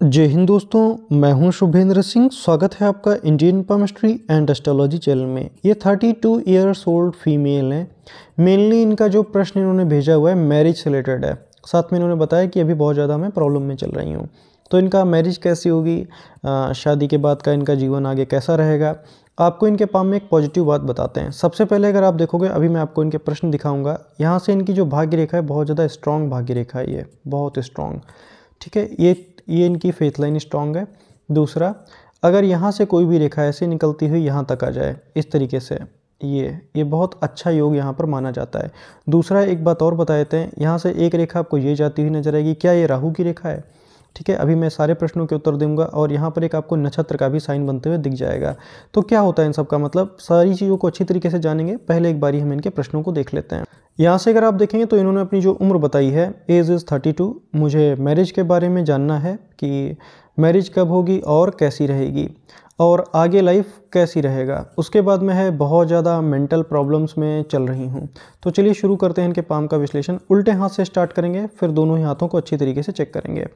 जय हिंद दोस्तों, मैं हूं शुभेंद्र सिंह। स्वागत है आपका Indian palmistry and astrology channel में। ये 32 ईयर्स ओल्ड फीमेल हैं। मेनली इनका जो प्रश्न इन्होंने भेजा हुआ है मैरिज से रिलेटेड है। साथ में इन्होंने बताया कि अभी बहुत ज़्यादा मैं प्रॉब्लम में चल रही हूँ। तो इनका मैरिज कैसी होगी, शादी के बाद का इनका जीवन आगे कैसा रहेगा, आपको इनके पाम में एक पॉजिटिव बात बताते हैं। सबसे पहले अगर आप देखोगे, अभी मैं आपको इनके प्रश्न दिखाऊंगा। यहाँ से इनकी जो भाग्य रेखा है बहुत ज़्यादा स्ट्रॉन्ग भाग्य रेखा है, ये बहुत स्ट्रॉन्ग। ठीक है, ये इनकी फेथ लाइन स्ट्रॉन्ग है। दूसरा, अगर यहाँ से कोई भी रेखा ऐसे निकलती हुई यहाँ तक आ जाए इस तरीके से, ये बहुत अच्छा योग यहाँ पर माना जाता है। दूसरा, एक बात और बता देते हैं, यहाँ से एक रेखा आपको ये जाती हुई नजर आएगी। क्या ये राहु की रेखा है? ठीक है, अभी मैं सारे प्रश्नों के उत्तर दूंगा और यहाँ पर एक आपको नक्षत्र का भी साइन बनते हुए दिख जाएगा। तो क्या होता है इन सब का मतलब, सारी चीज़ों को अच्छी तरीके से जानेंगे। पहले एक बारी हम इनके प्रश्नों को देख लेते हैं। यहाँ से अगर आप देखेंगे तो इन्होंने अपनी जो उम्र बताई है, एज इज़ 32। मुझे मैरिज के बारे में जानना है कि मैरिज कब होगी और कैसी रहेगी और आगे लाइफ कैसी रहेगा। उसके बाद में है बहुत ज़्यादा मेंटल प्रॉब्लम्स में चल रही हूँ। तो चलिए शुरू करते हैं इनके पाम का विश्लेषण। उल्टे हाथ से स्टार्ट करेंगे, फिर दोनों ही हाथों को अच्छी तरीके से चेक करेंगे।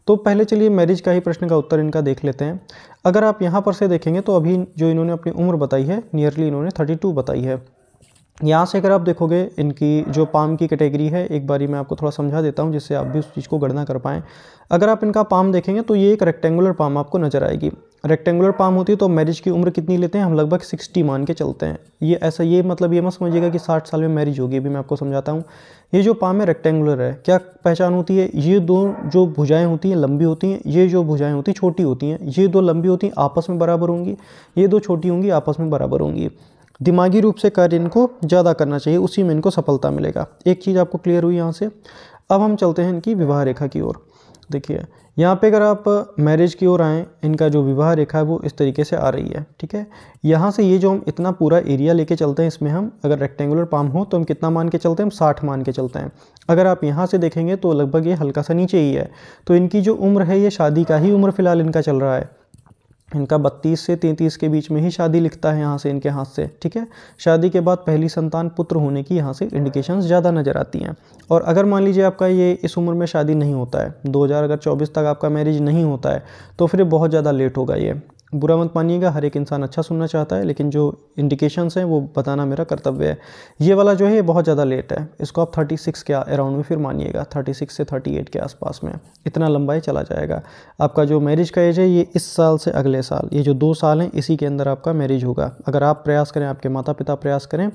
तो पहले चलिए मैरिज का ही प्रश्न का उत्तर इनका देख लेते हैं। अगर आप यहाँ पर से देखेंगे तो अभी जो इन्होंने अपनी उम्र बताई है, नियरली इन्होंने 32 बताई है। यहाँ से अगर आप देखोगे इनकी जो पाम की कैटेगरी है, एक बारी मैं आपको थोड़ा समझा देता हूँ जिससे आप भी उस चीज़ को गणना कर पाएँ। अगर आप इनका पाम देखेंगे तो ये एक रेक्टेंगुलर पाम आपको नजर आएगी। रेक्टेंगुलर पाम होती है तो मैरिज की उम्र कितनी लेते हैं हम, लगभग 60 मान के चलते हैं। ये ऐसा, ये मतलब ये मत समझिएगा कि 60 साल में मैरिज होगी। अभी मैं आपको समझाता हूँ। ये जो पाम है रेक्टेंगुलर है। क्या पहचान होती है, ये दो जो भुजाएं होती हैं लंबी होती हैं, ये जो भुजाएं होती हैं छोटी होती हैं। ये दो लंबी होती हैं आपस में बराबर होंगी, ये दो छोटी होंगी आपस में बराबर होंगी। दिमागी रूप से कार्य इनको ज़्यादा करना चाहिए, उसी में इनको सफलता मिलेगा। एक चीज़ आपको क्लियर हुई यहाँ से। अब हम चलते हैं इनकी विवाह रेखा की ओर। देखिए यहाँ पे अगर आप मैरिज की ओर आएँ, इनका जो विवाह रेखा है वो इस तरीके से आ रही है। ठीक है, यहाँ से ये जो हम इतना पूरा एरिया लेके चलते हैं, इसमें हम अगर रेक्टेंगुलर पाम हो तो हम कितना मान के चलते हैं, हम 60 मान के चलते हैं। अगर आप यहाँ से देखेंगे तो लगभग ये हल्का सा नीचे ही है। तो इनकी जो उम्र है, ये शादी का ही उम्र फिलहाल इनका चल रहा है। इनका 32 से 33 के बीच में ही शादी लिखता है यहाँ से इनके हाथ से। ठीक है, शादी के बाद पहली संतान पुत्र होने की यहाँ से इंडिकेशंस ज़्यादा नज़र आती हैं। और अगर मान लीजिए आपका ये इस उम्र में शादी नहीं होता है, 2024 तक आपका मैरिज नहीं होता है, तो फिर बहुत ज़्यादा लेट होगा। ये बुरा मत मानिएगा, हर एक इंसान अच्छा सुनना चाहता है, लेकिन जो इंडिकेशंस हैं वो बताना मेरा कर्तव्य है। ये वाला जो है ये बहुत ज़्यादा लेट है। इसको आप 36 के अराउंड में फिर मानिएगा, 36 से 38 के आसपास में इतना लंबाई चला जाएगा। आपका जो मैरिज का एज है ये इस साल से अगले साल, ये जो 2 साल हैं इसी के अंदर आपका मैरिज होगा। अगर आप प्रयास करें, आपके माता पिता प्रयास करें,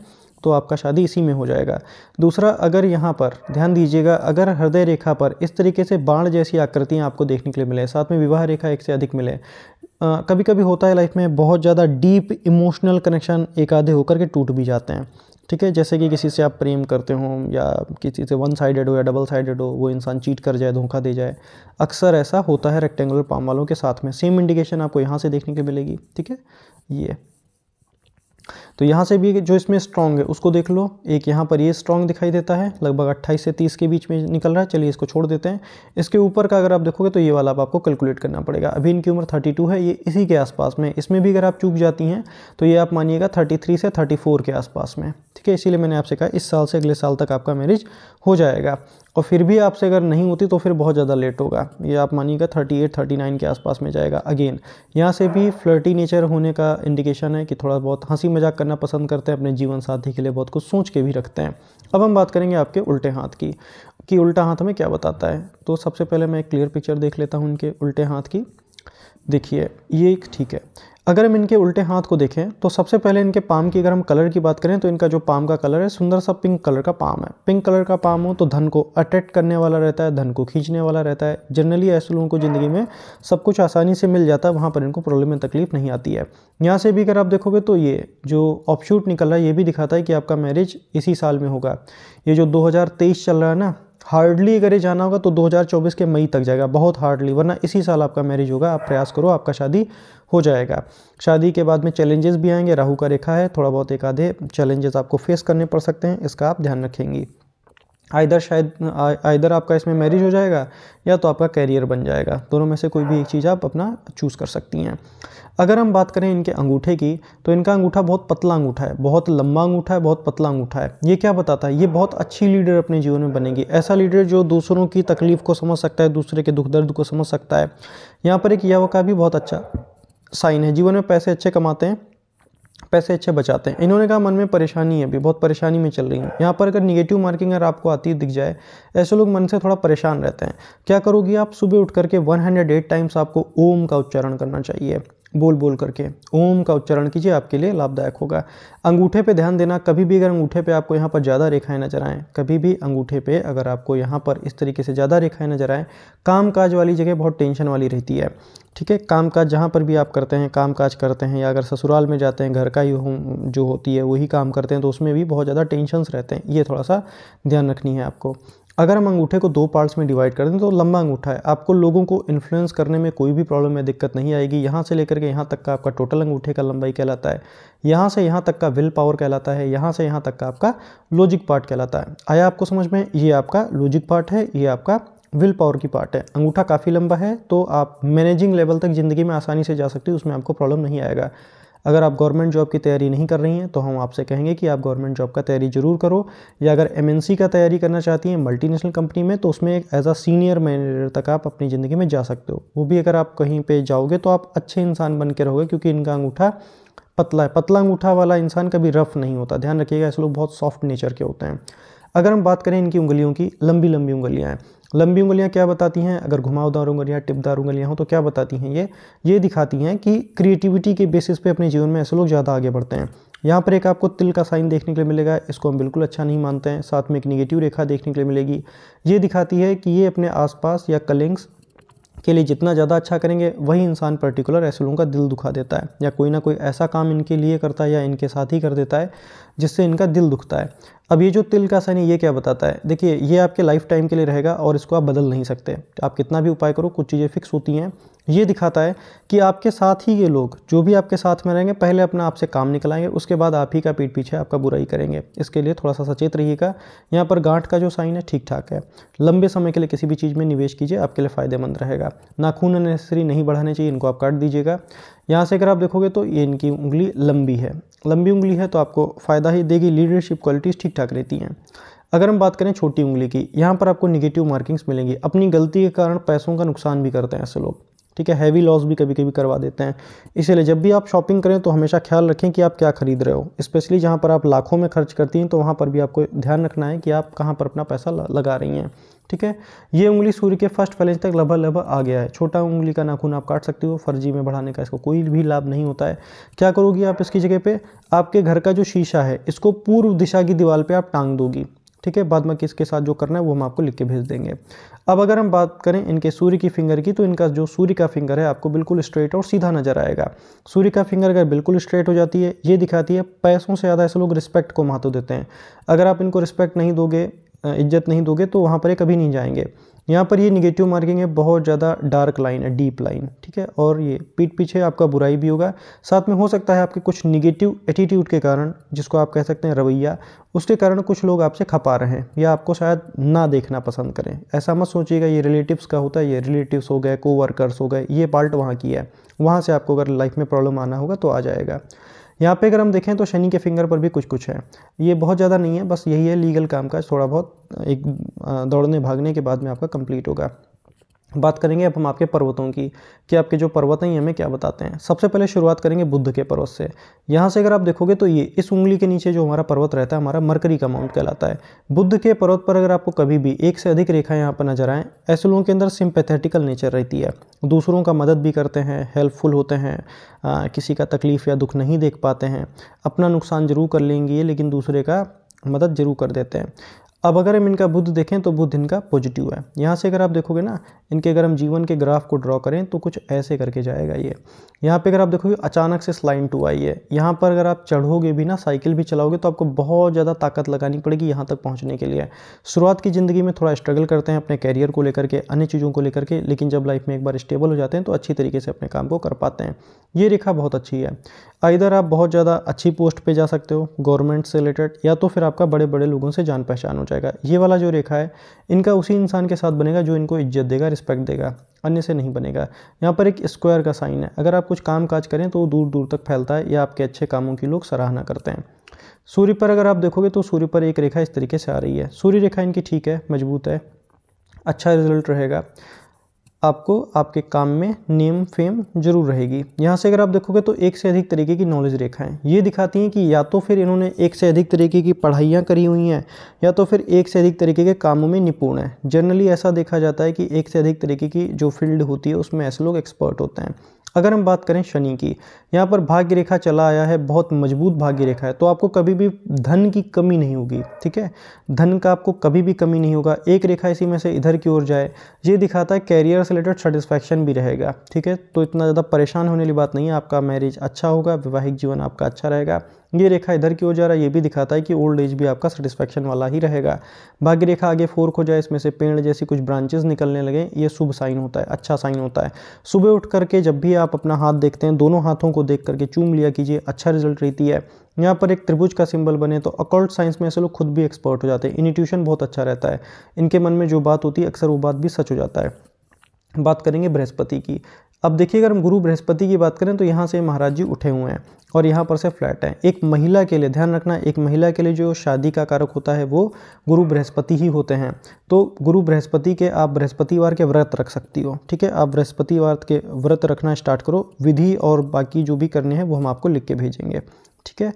तो आपका शादी इसी में हो जाएगा। दूसरा, अगर यहाँ पर ध्यान दीजिएगा, अगर हृदय रेखा पर इस तरीके से बाण जैसी आकृतियाँ आपको देखने के लिए मिले, साथ में विवाह रेखा एक से अधिक मिले, कभी कभी होता है लाइफ में बहुत ज़्यादा डीप इमोशनल कनेक्शन एक आधे होकर के टूट भी जाते हैं। ठीक है, जैसे कि किसी से आप प्रेम करते हो या किसी से वन साइडेड हो या डबल साइडेड हो, वो इंसान चीट कर जाए, धोखा दे जाए, अक्सर ऐसा होता है रेक्टेंगुलर पाम वालों के साथ में। सेम इंडिकेशन आपको यहाँ से देखने को मिलेगी। ठीक है, ये तो यहाँ से भी जो इसमें स्ट्रॉन्ग है उसको देख लो। एक यहाँ पर ये स्ट्रॉन्ग दिखाई देता है, लगभग 28 से 30 के बीच में निकल रहा है। चलिए इसको छोड़ देते हैं। इसके ऊपर का अगर आप देखोगे तो ये वाला अब आपको कैलकुलेट करना पड़ेगा। अभी इनकी उम्र 32 है, ये इसी के आसपास में। इसमें भी अगर आप चूक जाती हैं तो ये आप मानिएगा 33 से 34 के आसपास में। ठीक है, इसीलिए मैंने आपसे कहा इस साल से अगले साल तक आपका मैरिज हो जाएगा। और फिर भी आपसे अगर नहीं होती तो फिर बहुत ज़्यादा लेट होगा। ये आप मानिएगा 38-39 के आसपास में जाएगा। अगेन यहाँ से भी फ्लर्टी नेचर होने का इंडिकेशन है कि थोड़ा बहुत हंसी मजाक करना पसंद करते हैं, अपने जीवन साथी के लिए बहुत कुछ सोच के भी रखते हैं। अब हम बात करेंगे आपके उल्टे हाथ की कि उल्टा हाथ हमें क्या बताता है। तो सबसे पहले मैं एक क्लियर पिक्चर देख लेता हूँ इनके उल्टे हाथ की। देखिए ये ठीक है, अगर हम इनके उल्टे हाथ को देखें तो सबसे पहले इनके पाम की अगर हम कलर की बात करें तो इनका जो पाम का कलर है सुंदर सा पिंक कलर का पाम है। पिंक कलर का पाम हो तो धन को अट्रैक्ट करने वाला रहता है, धन को खींचने वाला रहता है। जनरली ऐसे लोगों को ज़िंदगी में सब कुछ आसानी से मिल जाता है, वहाँ पर इनको प्रॉब्लम में तकलीफ नहीं आती है। यहाँ से भी अगर आप देखोगे तो ये जो ऑफशूट निकल रहा है ये भी दिखाता है कि आपका मैरिज इसी साल में होगा। ये जो 2023 चल रहा है ना, हार्डली अगर ये जाना होगा तो 2024 के मई तक जाएगा, बहुत हार्डली, वरना इसी साल आपका मैरिज होगा। आप प्रयास करो, आपका शादी हो जाएगा। शादी के बाद में चैलेंजेस भी आएंगे, राहु का रेखा है, थोड़ा बहुत एक आधे चैलेंजेस आपको फेस करने पड़ सकते हैं, इसका आप ध्यान रखेंगी। आइदर आपका इसमें मैरिज हो जाएगा या तो आपका कैरियर बन जाएगा। दोनों में से कोई भी एक चीज़ आप अपना चूज़ कर सकती हैं। अगर हम बात करें इनके अंगूठे की, तो इनका अंगूठा बहुत पतला अंगूठा है, बहुत लंबा अंगूठा है, बहुत पतला अंगूठा है। ये क्या बताता है? ये बहुत अच्छी लीडर अपने जीवन में बनेगी। ऐसा लीडर जो दूसरों की तकलीफ़ को समझ सकता है, दूसरे के दुख दर्द को समझ सकता है। यहाँ पर एक यव का भी बहुत अच्छा साइन है। जीवन में पैसे अच्छे कमाते हैं, पैसे अच्छे बचाते हैं। इन्होंने कहा मन में परेशानी है, अभी बहुत परेशानी में चल रही है। यहाँ पर अगर निगेटिव मार्किंग अगर आपको आती दिख जाए, ऐसे लोग मन से थोड़ा परेशान रहते हैं। क्या करोगी आप? सुबह उठ करके 108 टाइम्स आपको ओम का उच्चारण करना चाहिए। बोल बोल करके ओम का उच्चारण कीजिए, आपके लिए लाभदायक होगा। अंगूठे पे ध्यान देना। कभी भी अगर अंगूठे पे आपको यहाँ पर ज़्यादा रेखाएं नजर आएँ, कभी भी अंगूठे पे अगर आपको यहाँ पर इस तरीके से ज़्यादा रेखाएं नजर आएँ, काम काज वाली जगह बहुत टेंशन वाली रहती है। ठीक है, काम काज जहाँ पर भी आप करते हैं, काम काज करते हैं, या अगर ससुराल में जाते हैं, घर का ही जो होती है वही काम करते हैं, तो उसमें भी बहुत ज़्यादा टेंशन्स रहते हैं। ये थोड़ा सा ध्यान रखनी है आपको। अगर हम अंगूठे को 2 पार्ट्स में डिवाइड कर दें, तो लंबा अंगूठा है, आपको लोगों को इन्फ्लुएंस करने में कोई भी प्रॉब्लम या दिक्कत नहीं आएगी। यहाँ से लेकर के यहाँ तक का आपका टोटल अंगूठे का लंबाई कहलाता है। यहाँ से यहाँ तक का विल पावर कहलाता है। यहाँ से यहाँ तक का आपका लॉजिक पार्ट कहलाता है। आया आपको समझ में? ये आपका लॉजिक पार्ट है, ये आपका विल पावर की पार्ट है। अंगूठा काफ़ी लंबा है, तो आप मैनेजिंग लेवल तक ज़िंदगी में आसानी से जा सकते हो, उसमें आपको प्रॉब्लम नहीं आएगा। अगर आप गवर्नमेंट जॉब की तैयारी नहीं कर रही हैं, तो हम आपसे कहेंगे कि आप गवर्नमेंट जॉब का तैयारी जरूर करो। या अगर एमएनसी का तैयारी करना चाहती हैं, मल्टीनेशनल कंपनी में, तो उसमें एक एज अ सीनियर मैनेजर तक आप अपनी ज़िंदगी में जा सकते हो। वो भी अगर आप कहीं पे जाओगे तो आप अच्छे इंसान बन के रहोगे, क्योंकि इनका अंगूठा पतला है। पतला अंगूठा वाला इंसान कभी रफ नहीं होता, ध्यान रखिएगा। ऐसे लोग बहुत सॉफ्ट नेचर के होते हैं। अगर हम बात करें इनकी उंगलियों की, लंबी लंबी उंगलियां हैं। लंबी उंगलियां क्या बताती हैं? अगर घुमावदार उंगलियां, टिपदार उंगलियां हो तो क्या बताती हैं? ये दिखाती हैं कि क्रिएटिविटी के बेसिस पे अपने जीवन में ऐसे लोग ज़्यादा आगे बढ़ते हैं। यहाँ पर एक आपको तिल का साइन देखने के लिए मिलेगा, इसको हम बिल्कुल अच्छा नहीं मानते हैं। साथ में एक निगेटिव रेखा देखने के लिए मिलेगी। ये दिखाती है कि ये अपने आसपास या कलिंग्स के लिए जितना ज़्यादा अच्छा करेंगे, वही इंसान पर्टिकुलर ऐसे लोगों का दिल दुखा देता है, या कोई ना कोई ऐसा काम इनके लिए करता है या इनके साथ ही कर देता है जिससे इनका दिल दुखता है। अब ये जो तिल का साइन है, ये क्या बताता है? देखिए, ये आपके लाइफ टाइम के लिए रहेगा और इसको आप बदल नहीं सकते। आप कितना भी उपाय करो, कुछ चीज़ें फिक्स होती हैं। ये दिखाता है कि आपके साथ ही ये लोग जो भी आपके साथ में रहेंगे, पहले अपना आपसे काम निकलाएंगे, उसके बाद आप ही का पीठ पीछे आपका बुराई करेंगे। इसके लिए थोड़ा सा सचेत रहिएगा। यहाँ पर गांठ का जो साइन है ठीक ठाक है। लंबे समय के लिए किसी भी चीज़ में निवेश कीजिए, आपके लिए फ़ायदेमंद रहेगा। नाखून नेसेसरी नहीं बढ़ाने चाहिए, इनको आप काट दीजिएगा। यहाँ से अगर आप देखोगे तो ये इनकी उंगली लंबी है, लंबी उंगली है तो आपको फ़ायदा ही देगी। लीडरशिप क्वालिटीज़ ठीक ठाक रहती हैं। अगर हम बात करें छोटी उंगली की, यहाँ पर आपको निगेटिव मार्किंग्स मिलेंगी। अपनी गलती के कारण पैसों का नुकसान भी करते हैं ऐसे लोग। ठीक है, हैवी लॉस भी कभी कभी करवा देते हैं। इसीलिए जब भी आप शॉपिंग करें तो हमेशा ख्याल रखें कि आप क्या खरीद रहे हो। स्पेशली जहाँ पर आप लाखों में खर्च करती हैं, तो वहाँ पर भी आपको ध्यान रखना है कि आप कहाँ पर अपना पैसा लगा रही हैं। ठीक है, ये उंगली सूर्य के फर्स्ट फैलेंज तक लगभग आ गया है। छोटा उंगली का नाखून आप काट सकते हो, फर्जी में बढ़ाने का इसको कोई भी लाभ नहीं होता है। क्या करोगी आप इसकी जगह पे? आपके घर का जो शीशा है, इसको पूर्व दिशा की दीवार पे आप टांग दोगी। ठीक है, बाद में किसके साथ जो करना है वो हम आपको लिख के भेज देंगे। अब अगर हम बात करें इनके सूर्य की फिंगर की, तो इनका जो सूर्य का फिंगर है आपको बिल्कुल स्ट्रेट और सीधा नजर आएगा। सूर्य का फिंगर अगर बिल्कुल स्ट्रेट हो जाती है, ये दिखाती है पैसों से ज़्यादा ऐसे लोग रिस्पेक्ट को महत्व देते हैं। अगर आप इनको रिस्पेक्ट नहीं दोगे, इज्जत नहीं दोगे, तो वहाँ पर ये कभी नहीं जाएंगे। यहाँ पर ये निगेटिव मार्किंग है, बहुत ज़्यादा डार्क लाइन है, डीप लाइन। ठीक है, और ये पीठ पीछे आपका बुराई भी होगा। साथ में हो सकता है आपके कुछ निगेटिव एटीट्यूड के कारण, जिसको आप कह सकते हैं रवैया, उसके कारण कुछ लोग आपसे खपा रहे हैं या आपको शायद ना देखना पसंद करें। ऐसा मत सोचिएगा ये रिलेटिव्स का होता है। ये रिलेटिव्स हो गए, कोवर्कर्स हो गए, ये पार्ट वहाँ की है। वहाँ से आपको अगर लाइफ में प्रॉब्लम आना होगा तो आ जाएगा। यहाँ पे अगर हम देखें तो शनि के फिंगर पर भी कुछ कुछ है। ये बहुत ज़्यादा नहीं है, बस यही है लीगल काम काज थोड़ा बहुत एक दौड़ने भागने के बाद में आपका कंप्लीट होगा। बात करेंगे अब हम आपके पर्वतों की, कि आपके जो पर्वत हैं ये हमें क्या बताते हैं। सबसे पहले शुरुआत करेंगे बुध के पर्वत से। यहाँ से अगर आप देखोगे तो ये इस उंगली के नीचे जो हमारा पर्वत रहता है, हमारा मरकरी का माउंट कहलाता है। बुध के पर्वत पर अगर आपको कभी भी एक से अधिक रेखाएं यहाँ पर नजर आएँ, ऐसे लोगों के अंदर सिंपैथेटिकल नेचर रहती है। दूसरों का मदद भी करते हैं, हेल्पफुल होते हैं, किसी का तकलीफ़ या दुख नहीं देख पाते हैं। अपना नुकसान जरूर कर लेंगे लेकिन दूसरे का मदद जरूर कर देते हैं। अब अगर हम इनका बुध देखें तो बुध इनका पॉजिटिव है। यहाँ से अगर आप देखोगे ना, इनके अगर हम जीवन के ग्राफ को ड्रॉ करें तो कुछ ऐसे करके जाएगा ये। यहाँ पे अगर आप देखोगे अचानक से स्लाइड 2 आई है। यहाँ पर अगर आप चढ़ोगे भी ना, साइकिल भी चलाओगे, तो आपको बहुत ज़्यादा ताकत लगानी पड़ेगी यहाँ तक पहुँचने के लिए। शुरुआत की ज़िंदगी में थोड़ा स्ट्रगल करते हैं अपने कैरियर को लेकर के, अन्य चीज़ों को लेकर के, लेकिन जब लाइफ में एक बार स्टेबल हो जाते हैं तो अच्छी तरीके से अपने काम को कर पाते हैं। ये रेखा बहुत अच्छी है। इधर आप बहुत ज़्यादा अच्छी पोस्ट पे जा सकते हो गवर्नमेंट से रिलेटेड, या तो फिर आपका बड़े बड़े लोगों से जान पहचान हो जाएगा। ये वाला जो रेखा है इनका उसी इंसान के साथ बनेगा जो इनको इज्जत देगा, रिस्पेक्ट देगा, अन्य से नहीं बनेगा। यहाँ पर एक स्क्वायर का साइन है, अगर आप कुछ काम काज करें तो वो दूर दूर तक फैलता है या आपके अच्छे कामों की लोग सराहना करते हैं। सूर्य पर अगर आप देखोगे तो सूर्य पर एक रेखा इस तरीके से आ रही है। सूर्य रेखा इनकी ठीक है, मजबूत है, अच्छा रिजल्ट रहेगा, आपको आपके काम में नेम फेम जरूर रहेगी। यहाँ से अगर आप देखोगे तो एक से अधिक तरीके की नॉलेज रेखाएं ये दिखाती हैं कि या तो फिर इन्होंने एक से अधिक तरीके की पढ़ाइयाँ करी हुई हैं या तो फिर एक से अधिक तरीके के कामों में निपुण हैं। जनरली ऐसा देखा जाता है कि एक से अधिक तरीके की जो फील्ड होती है उसमें ऐसे लोग एक्सपर्ट होते हैं। अगर हम बात करें शनि की, यहाँ पर भाग्य रेखा चला आया है, बहुत मजबूत भाग्य रेखा है, तो आपको कभी भी धन की कमी नहीं होगी। ठीक है, धन का आपको कभी भी कमी नहीं होगा। एक रेखा इसी में से इधर की ओर जाए, ये दिखाता है कैरियर से रिलेटेड सेटिस्फैक्शन भी रहेगा। ठीक है, तो इतना ज़्यादा परेशान होने वाली बात नहीं है, आपका मैरिज अच्छा होगा, वैवाहिक जीवन आपका अच्छा रहेगा। ये रेखा इधर की ओर जा रहा है, ये भी दिखाता है कि ओल्ड एज भी आपका सेटिस्फैक्शन वाला ही रहेगा। भाग्य रेखा आगे फोर्क हो जाए, इसमें से पेड़ जैसी कुछ ब्रांचेस निकलने लगे, ये शुभ साइन होता है, अच्छा साइन होता है। सुबह उठ करके जब भी आप अपना हाथ देखते हैं, दोनों हाथों को देख करके चूम लिया कीजिए, अच्छा रिजल्ट रहती है। यहाँ पर एक त्रिभुज का सिंबल बने तो अकल्ट साइंस में ऐसे लोग खुद भी एक्सपर्ट हो जाते हैं। इंट्यूशन बहुत अच्छा रहता है, इनके मन में जो बात होती है अक्सर वो बात भी सच हो जाता है। बात करेंगे बृहस्पति की। अब देखिए, अगर हम गुरु बृहस्पति की बात करें तो यहाँ से महाराज जी उठे हुए हैं और यहाँ पर से फ्लैट है। एक महिला के लिए ध्यान रखना, एक महिला के लिए जो शादी का कारक होता है वो गुरु बृहस्पति ही होते हैं। तो गुरु बृहस्पति के आप बृहस्पतिवार के व्रत रख सकती हो। ठीक है, आप बृहस्पतिवार के व्रत रखना स्टार्ट करो। विधि और बाकी जो भी करने हैं वो हम आपको लिख के भेजेंगे। ठीक है,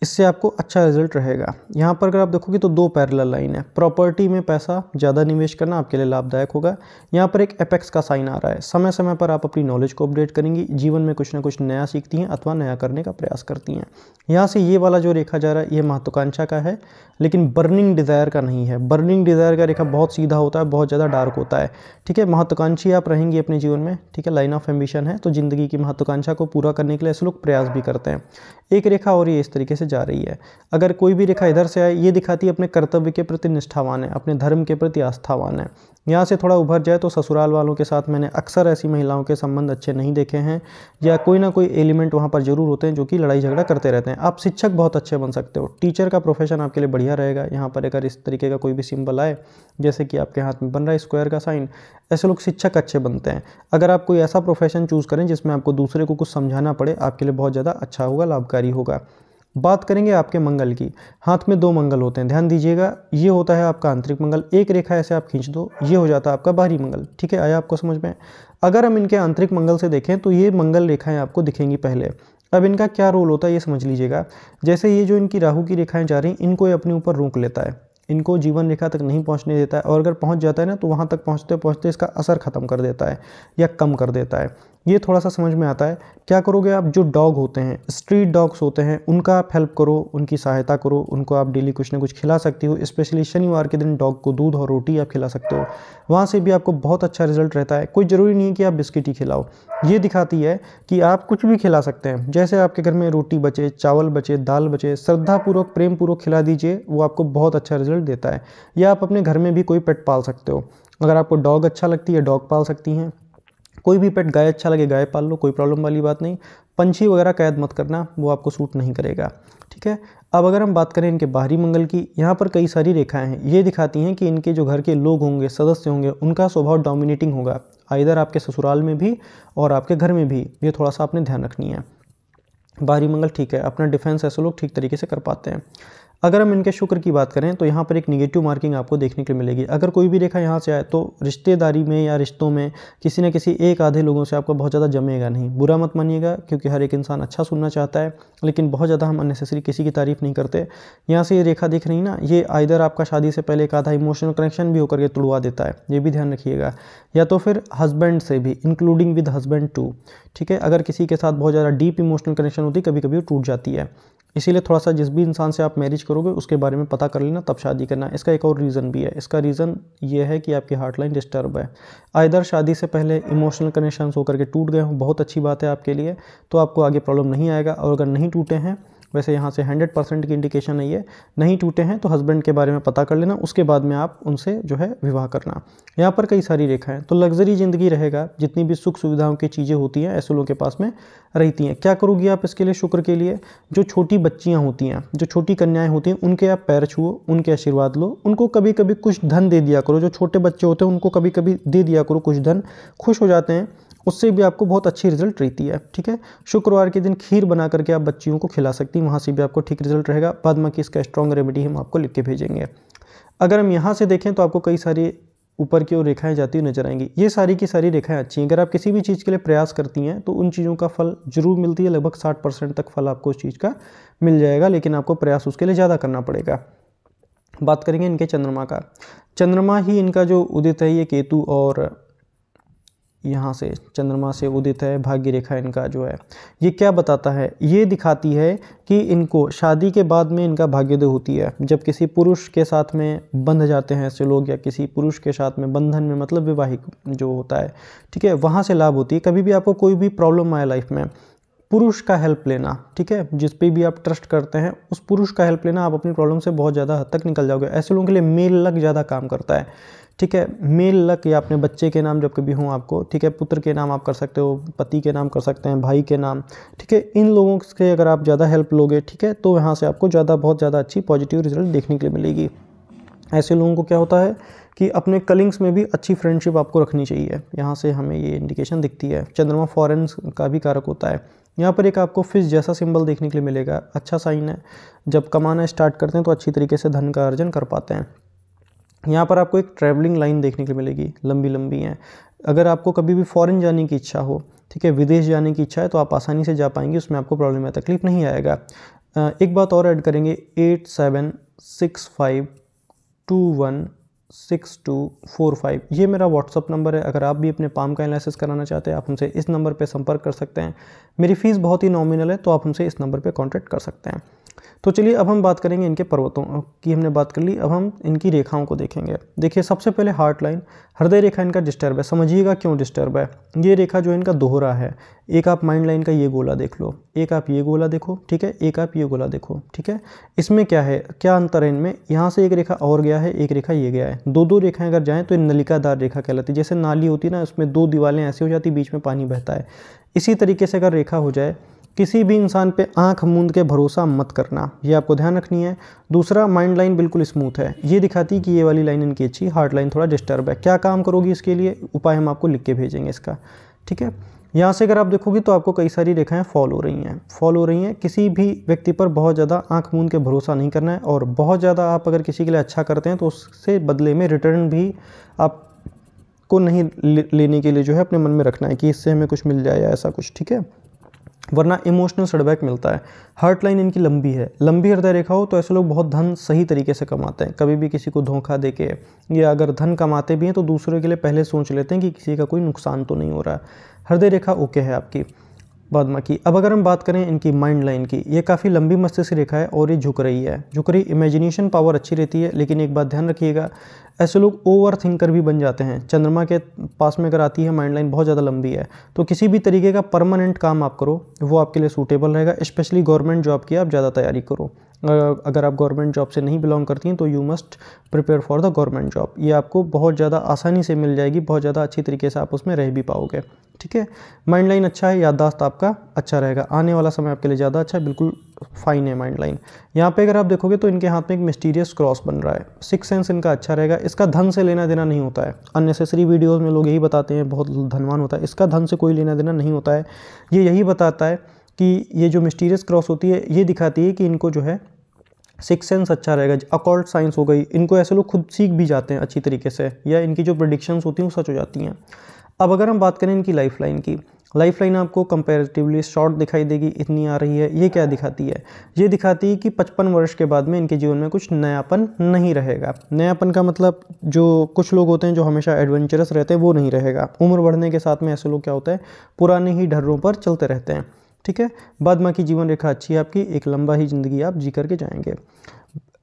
इससे आपको अच्छा रिजल्ट रहेगा। यहाँ पर अगर आप देखोगे तो दो पैरेलल लाइन है। प्रॉपर्टी में पैसा ज़्यादा निवेश करना आपके लिए लाभदायक होगा। यहाँ पर एक एपेक्स का साइन आ रहा है। समय समय पर आप अपनी नॉलेज को अपडेट करेंगी, जीवन में कुछ ना कुछ नया सीखती हैं अथवा नया करने का प्रयास करती हैं। यहाँ से ये वाला जो रेखा जा रहा है ये महत्वाकांक्षा का है, लेकिन बर्निंग डिज़ायर का नहीं है। बर्निंग डिज़ायर का रेखा बहुत सीधा होता है, बहुत ज़्यादा डार्क होता है। ठीक है, महत्वाकांक्षी आप रहेंगी अपने जीवन में। ठीक है, लाइन ऑफ एम्बिशन है, तो ज़िंदगी की महत्वाकांक्षा को पूरा करने के लिए ऐसे लोग प्रयास भी करते हैं। एक रेखा और ये इस तरीके से जा रही है। अगर कोई भी रेखा इधर से आए, ये दिखाती है अपने कर्तव्य के प्रति निष्ठावान है, अपने धर्म के प्रति आस्थावान है। यहाँ से थोड़ा उभर जाए तो ससुराल वालों के साथ मैंने अक्सर ऐसी महिलाओं के संबंध अच्छे नहीं देखे हैं, या कोई ना कोई एलिमेंट वहाँ पर जरूर होते हैं जो कि लड़ाई झगड़ा करते रहते हैं। आप शिक्षक बहुत अच्छे बन सकते हो, टीचर का प्रोफेशन आपके लिए बढ़िया रहेगा। यहाँ पर अगर इस तरीके का कोई भी सिंबल आए, जैसे कि आपके हाथ में बन रहा है स्क्वायर का साइन, ऐसे लोग शिक्षक अच्छे बनते हैं। अगर आप कोई ऐसा प्रोफेशन चूज़ करें जिसमें आपको दूसरे को कुछ समझाना पड़े, आपके लिए बहुत ज़्यादा अच्छा होगा, लाभकारी होगा। बात करेंगे आपके मंगल की। हाथ में दो मंगल होते हैं, ध्यान दीजिएगा। ये होता है आपका आंतरिक मंगल, एक रेखा ऐसे आप खींच दो, ये हो जाता है आपका बाहरी मंगल। ठीक है, आया आपको समझ में। अगर हम इनके आंतरिक मंगल से देखें तो ये मंगल रेखाएं आपको दिखेंगी पहले। अब इनका क्या रोल होता है ये समझ लीजिएगा। जैसे ये जो इनकी राहु की रेखाएं जा रही हैं, इनको ये अपने ऊपर रोक लेता है, इनको जीवन रेखा तक नहीं पहुंचने देता है, और अगर पहुंच जाता है ना तो वहां तक पहुंचते पहुंचते इसका असर खत्म कर देता है या कम कर देता है। ये थोड़ा सा समझ में आता है। क्या करोगे आप, जो डॉग होते हैं, स्ट्रीट डॉग्स होते हैं, उनका आप हेल्प करो, उनकी सहायता करो, उनको आप डेली कुछ ना कुछ खिला सकती हो। स्पेशली शनिवार के दिन डॉग को दूध और रोटी आप खिला सकते हो, वहाँ से भी आपको बहुत अच्छा रिजल्ट रहता है। कोई ज़रूरी नहीं है कि आप बिस्किट ही खिलाओ, ये दिखाती है कि आप कुछ भी खिला सकते हैं। जैसे आपके घर में रोटी बचे, चावल बचे, दाल बचे, श्रद्धापूर्वक प्रेमपूर्वक खिला दीजिए, वो आपको बहुत अच्छा रिजल्ट देता है। या आप अपने घर में भी कोई पेट पाल सकते हो। अगर आपको डॉग अच्छा लगती है, डॉग पाल सकती हैं। कोई भी पेट, गाय अच्छा लगे गाय पाल लो, कोई प्रॉब्लम वाली बात नहीं। पंछी वगैरह कैद मत करना, वो आपको सूट नहीं करेगा। ठीक है, अब अगर हम बात करें इनके बाहरी मंगल की, यहाँ पर कई सारी रेखाएं हैं। ये दिखाती हैं कि इनके जो घर के लोग होंगे, सदस्य होंगे, उनका स्वभाव डोमिनेटिंग होगा, इधर आपके ससुराल में भी और आपके घर में भी। ये थोड़ा सा आपने ध्यान रखनी है। बाहरी मंगल ठीक है, अपना डिफेंस ऐसे लोग ठीक तरीके से कर पाते हैं। अगर हम इनके शुक्र की बात करें तो यहाँ पर एक निगेटिव मार्किंग आपको देखने के लिए मिलेगी। अगर कोई भी रेखा यहाँ से आए तो रिश्तेदारी में या रिश्तों में किसी न किसी एक आधे लोगों से आपको बहुत ज़्यादा जमेगा नहीं। बुरा मत मानिएगा, क्योंकि हर एक इंसान अच्छा सुनना चाहता है, लेकिन बहुत ज़्यादा हम अननेसेसरी किसी की तारीफ नहीं करते। यहाँ से ये रेखा दिख रही ना, ये आइदर आपका शादी से पहले एक आधा इमोशनल कनेक्शन भी होकर के तुड़वा देता है, ये भी ध्यान रखिएगा। या तो फिर हस्बैंड से भी, इंक्लूडिंग विद हस्बैंड टू। ठीक है, अगर किसी के साथ बहुत ज़्यादा डीप इमोशनल कनेक्शन होती है, कभी कभी वो टूट जाती है। इसीलिए थोड़ा सा जिस भी इंसान से आप मैरिज करोगे उसके बारे में पता कर लेना, तब शादी करना। इसका एक और रीज़न भी है। इसका रीज़न ये है कि आपकी हार्ट लाइन डिस्टर्ब है। आइदर शादी से पहले इमोशनल कनेक्शंस होकर के टूट गए हों, बहुत अच्छी बात है आपके लिए, तो आपको आगे प्रॉब्लम नहीं आएगा। और अगर नहीं टूटे हैं वैसे यहाँ से 100% की इंडिकेशन नहीं है। नहीं टूटे हैं तो हस्बैंड के बारे में पता कर लेना, उसके बाद में आप उनसे जो है विवाह करना। यहाँ पर कई सारी रेखाएं, तो लग्जरी ज़िंदगी रहेगा, जितनी भी सुख सुविधाओं की चीज़ें होती हैं ऐसे लोगों के पास में रहती हैं। क्या करोगी आप इसके लिए? शुक्र के लिए जो छोटी बच्चियाँ होती हैं, जो छोटी कन्याएँ होती हैं, उनके आप पैर छुओ, उनके आशीर्वाद लो, उनको कभी कभी कुछ धन दे दिया करो। जो छोटे बच्चे होते हैं उनको कभी कभी दे दिया करो कुछ धन, खुश हो जाते हैं, उससे भी आपको बहुत अच्छी रिजल्ट रहती है। ठीक है, शुक्रवार के दिन खीर बना करके आप बच्चियों को खिला सकती हैं, वहाँ से भी आपको ठीक रिजल्ट रहेगा। बाद में इसका स्ट्रॉन्ग रेमेडी हम आपको लिख के भेजेंगे। अगर हम यहाँ से देखें तो आपको कई सारी ऊपर की ओर रेखाएं जाती हुई नजर आएंगी। ये सारी की सारी रेखाएं अच्छी हैं। अगर आप किसी भी चीज़ के लिए प्रयास करती हैं तो उन चीज़ों का फल जरूर मिलती है। लगभग 60% तक फल आपको उस चीज़ का मिल जाएगा, लेकिन आपको प्रयास उसके लिए ज़्यादा करना पड़ेगा। बात करेंगे इनके चंद्रमा का। चंद्रमा ही इनका जो उदित है ये केतु, और यहाँ से चंद्रमा से उदित है, भाग्य रेखा इनका जो है ये क्या बताता है? ये दिखाती है कि इनको शादी के बाद में इनका भाग्योदय होती है। जब किसी पुरुष के साथ में बंध जाते हैं ऐसे लोग, या किसी पुरुष के साथ में बंधन में मतलब विवाहिक जो होता है, ठीक है, वहाँ से लाभ होती है। कभी भी आपको कोई भी प्रॉब्लम आए लाइफ में, पुरुष का हेल्प लेना, ठीक है, जिस पे भी आप ट्रस्ट करते हैं उस पुरुष का हेल्प लेना, आप अपनी प्रॉब्लम से बहुत ज़्यादा हद तक निकल जाओगे। ऐसे लोगों के लिए मेल लक ज़्यादा काम करता है। ठीक है, मेल लक, या अपने बच्चे के नाम जब कभी हों आपको, ठीक है, पुत्र के नाम आप कर सकते हो, पति के नाम कर सकते हैं, भाई के नाम, ठीक है, इन लोगों से अगर आप ज़्यादा हेल्प लोगे, ठीक है, तो यहाँ से आपको बहुत ज़्यादा अच्छी पॉजिटिव रिजल्ट देखने के लिए मिलेगी। ऐसे लोगों को क्या होता है कि अपने कलिंग्स में भी अच्छी फ्रेंडशिप आपको रखनी चाहिए। यहाँ से हमें ये इंडिकेशन दिखती है। चंद्रमा फॉरेन का भी कारक होता है। यहाँ पर एक आपको फिश जैसा सिंबल देखने के लिए मिलेगा, अच्छा साइन है। जब कमाना स्टार्ट करते हैं तो अच्छी तरीके से धन का अर्जन कर पाते हैं। यहाँ पर आपको एक ट्रैवलिंग लाइन देखने के लिए मिलेगी, लंबी लंबी हैं। अगर आपको कभी भी फॉरेन जाने की इच्छा हो, ठीक है, विदेश जाने की इच्छा है, तो आप आसानी से जा पाएंगे, उसमें आपको प्रॉब्लम या तकलीफ नहीं आएगा। एक बात और ऐड करेंगे, 8765216245 ये मेरा व्हाट्सअप नंबर है। अगर आप भी अपने पाम का एनालिसिस कराना चाहते हैं आप हमसे इस नंबर पर संपर्क कर सकते हैं। मेरी फ़ीस बहुत ही नॉमिनल है, तो आप हमसे इस नंबर पर कॉन्टैक्ट कर सकते हैं। तो चलिए अब हम बात करेंगे इनके पर्वतों की, हमने बात कर ली, अब हम इनकी रेखाओं को देखेंगे। देखिए सबसे पहले हार्ट लाइन, हृदय रेखा इनका डिस्टर्ब है। समझिएगा क्यों डिस्टर्ब है। ये रेखा जो इनका दोहरा है। एक आप माइंड लाइन का ये गोला देख लो, एक आप ये गोला देखो, ठीक है, एक आप ये गोला देखो, ठीक है। इसमें क्या है, क्या अंतर है इनमें? यहाँ से एक रेखा और गया है, एक रेखा ये गया है। दो रेखाएं अगर जाएँ तो नलिकादार रेखा कहलाती है। जैसे नाली होती है ना, उसमें दो दीवारें ऐसी हो जाती, बीच में पानी बहता है। इसी तरीके से अगर रेखा हो जाए, किसी भी इंसान पे आंख मूंद के भरोसा मत करना, ये आपको ध्यान रखनी है। दूसरा, माइंड लाइन बिल्कुल स्मूथ है, ये दिखाती है कि ये वाली लाइन इनकी अच्छी। हार्ट लाइन थोड़ा डिस्टर्ब है। क्या काम करोगी इसके लिए? उपाय हम आपको लिख के भेजेंगे इसका, ठीक है। यहाँ से अगर आप देखोगे तो आपको कई सारी रेखाएं फॉल हो रही हैं। किसी भी व्यक्ति पर बहुत ज़्यादा आंख मूंद के भरोसा नहीं करना है, और बहुत ज़्यादा आप अगर किसी के लिए अच्छा करते हैं तो उससे बदले में रिटर्न भी आपको नहीं लेने के लिए जो है अपने मन में रखना है कि इससे हमें कुछ मिल जाए या ऐसा कुछ, ठीक है, वरना इमोशनल सेटबैक मिलता है। हार्ट लाइन इनकी लंबी है। लंबी हृदय रेखा हो तो ऐसे लोग बहुत धन सही तरीके से कमाते हैं। कभी भी किसी को धोखा देके, या अगर धन कमाते भी हैं तो दूसरों के लिए पहले सोच लेते हैं कि किसी का कोई नुकसान तो नहीं हो रहा है। हृदय रेखा ओके है आपकी। बाद बाकी अब अगर हम बात करें इनकी माइंड लाइन की, ये काफ़ी लंबी मस्तिष्क रेखा है और ये झुक रही इमेजिनेशन पावर अच्छी रहती है। लेकिन एक बात ध्यान रखिएगा, ऐसे लोग ओवर थिंकर भी बन जाते हैं। चंद्रमा के पास में अगर आती है माइंड लाइन बहुत ज़्यादा लंबी है, तो किसी भी तरीके का परमानेंट काम आप करो वो आपके लिए सूटेबल रहेगा। स्पेशली गवर्नमेंट जॉब की आप ज़्यादा तैयारी करो। अगर आप गवर्नमेंट जॉब से नहीं बिलोंग करती हैं तो you must prepare for the government job. ये आपको बहुत ज़्यादा आसानी से मिल जाएगी, बहुत ज़्यादा अच्छी तरीके से आप उसमें रह भी पाओगे, ठीक है। माइंड लाइन अच्छा है, याददाश्त आपका अच्छा रहेगा, आने वाला समय आपके लिए ज़्यादा अच्छा है, बिल्कुल फाइन है माइंड लाइन। यहाँ पे अगर आप देखोगे तो इनके हाथ में एक मिस्टीरियस क्रॉस बन रहा है। सिक्स सेंस इनका अच्छा रहेगा। इसका धन से लेना देना नहीं होता है। अननेसेसरी वीडियोज़ में लोग यही बताते हैं बहुत धनवान होता है, इसका धन से कोई लेना देना नहीं होता है। ये यही बताता है कि ये जो मिस्टीरियस क्रॉस होती है ये दिखाती है कि इनको जो है सिक्स सेंस अच्छा रहेगा। अकॉल्ट साइंस हो गई, इनको ऐसे लोग खुद सीख भी जाते हैं अच्छी तरीके से, या इनकी जो प्रेडिक्शंस होती हैं वो सच हो जाती हैं। अब अगर हम बात करें इनकी लाइफ लाइन की, लाइफ लाइन आपको कंपैरेटिवली शॉर्ट दिखाई देगी, इतनी आ रही है। ये क्या दिखाती है? ये दिखाती है कि 55 वर्ष के बाद में इनके जीवन में कुछ नयापन नहीं रहेगा। नयापन का मतलब जो कुछ लोग होते हैं जो हमेशा एडवेंचरस रहते हैं वो नहीं रहेगा। उम्र बढ़ने के साथ में ऐसे लोग क्या होता है, पुराने ही ढर्रों पर चलते रहते हैं, ठीक है। बाद बाकी जीवन रेखा अच्छी है आपकी, एक लंबा ही ज़िंदगी आप जी करके जाएंगे।